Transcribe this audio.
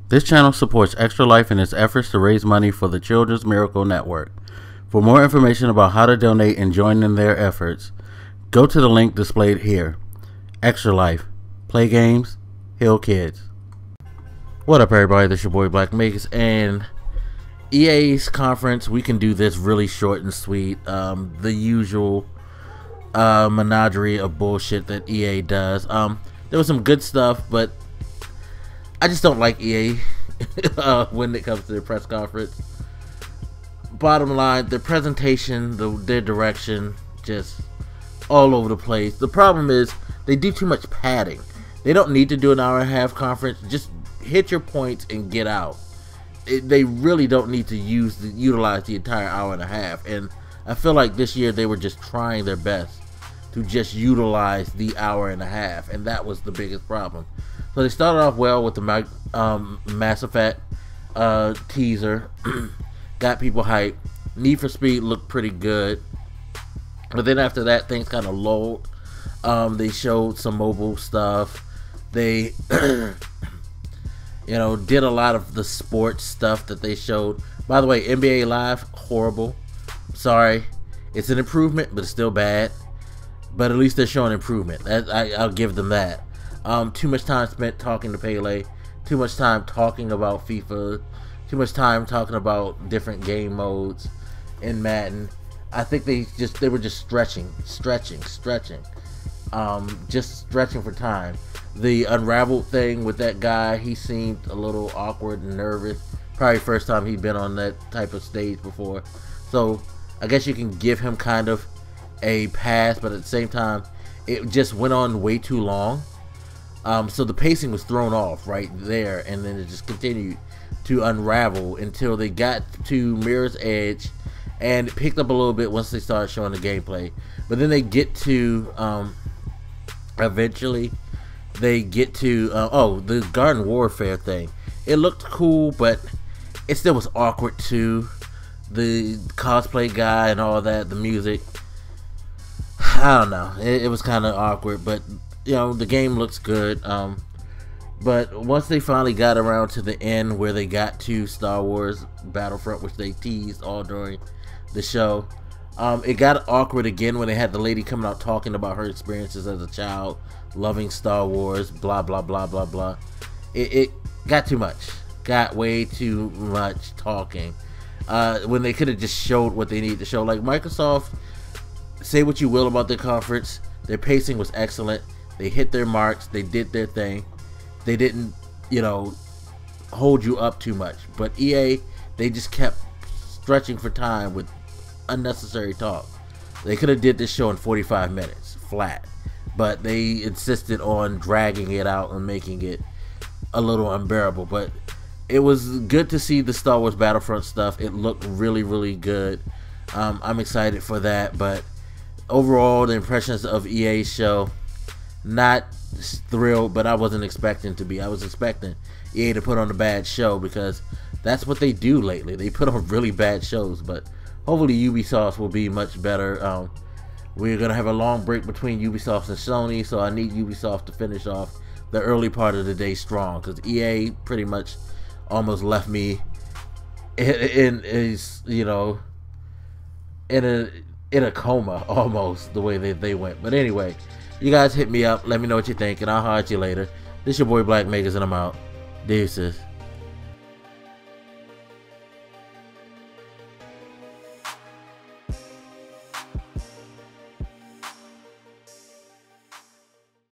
This channel supports Extra Life in its efforts to raise money for the Children's Miracle Network. For more information about how to donate and join in their efforts, go to the link displayed here. Extra Life. Play games, heal kids. What up, everybody? This is your boy Black Makes, and EA's conference, we can do this really short and sweet. The usual menagerie of bullshit that EA does. There was some good stuff, but I just don't like EA when it comes to their press conference. Bottom line, their presentation, their direction, just all over the place. The problem is they do too much padding. They don't need to do an hour and a half conference. Just hit your points and get out. They really don't need to utilize the entire hour and a half. And I feel like this year they were just trying their best to just utilize the hour and a half, and that was the biggest problem. So they started off well with the Mass Effect teaser, got people hyped. Need for Speed looked pretty good, but then after that things kind of lulled. They showed some mobile stuff. They did a lot of the sports stuff that they showed. By the way, NBA Live, horrible. Sorry, it's an improvement, but it's still bad. But at least they're showing improvement. I'll give them that. Too much time spent talking to Pele. Too much time talking about FIFA. Too much time talking about different game modes in Madden. I think they were just stretching. Just stretching for time. The Unraveled thing with that guy, he seemed a little awkward and nervous. Probably first time he'd been on that type of stage before. So I guess you can give him kind of a pass, but at the same time it just went on way too long. So the pacing was thrown off right there, and then it just continued to unravel until they got to Mirror's Edge, and it picked up a little bit once they started showing the gameplay. But then they get to eventually they get to the Garden Warfare thing. It looked cool, but it still was awkward too. The cosplay guy and all that, the music, I don't know, it was kind of awkward, but the game looks good. But once they finally got around to the end where they got to Star Wars Battlefront, which they teased all during the show, it got awkward again when they had the lady coming out talking about her experiences as a child, loving Star Wars, blah blah blah blah blah. It got too much, got way too much talking, when they could have just showed what they needed to show. Like Microsoft, say what you will about their conference, their pacing was excellent. They hit their marks. They did their thing. They didn't, hold you up too much. But EA, they just kept stretching for time with unnecessary talk. They could have did this show in 45 minutes, flat. But they insisted on dragging it out and making it a little unbearable. But it was good to see the Star Wars Battlefront stuff. It looked really, really good. I'm excited for that. But overall, the impressions of EA's show, not thrilled, but I wasn't expecting to be. I was expecting EA to put on a bad show, because that's what they do lately. They put on really bad shows, but hopefully Ubisoft will be much better. We're going to have a long break between Ubisoft and Sony, so I need Ubisoft to finish off the early part of the day strong, because EA pretty much almost left me in a coma almost, the way they went. But anyway, you guys hit me up, let me know what you think, and I'll holler at you later. This your boy Black Makers, and I'm out. Deuces.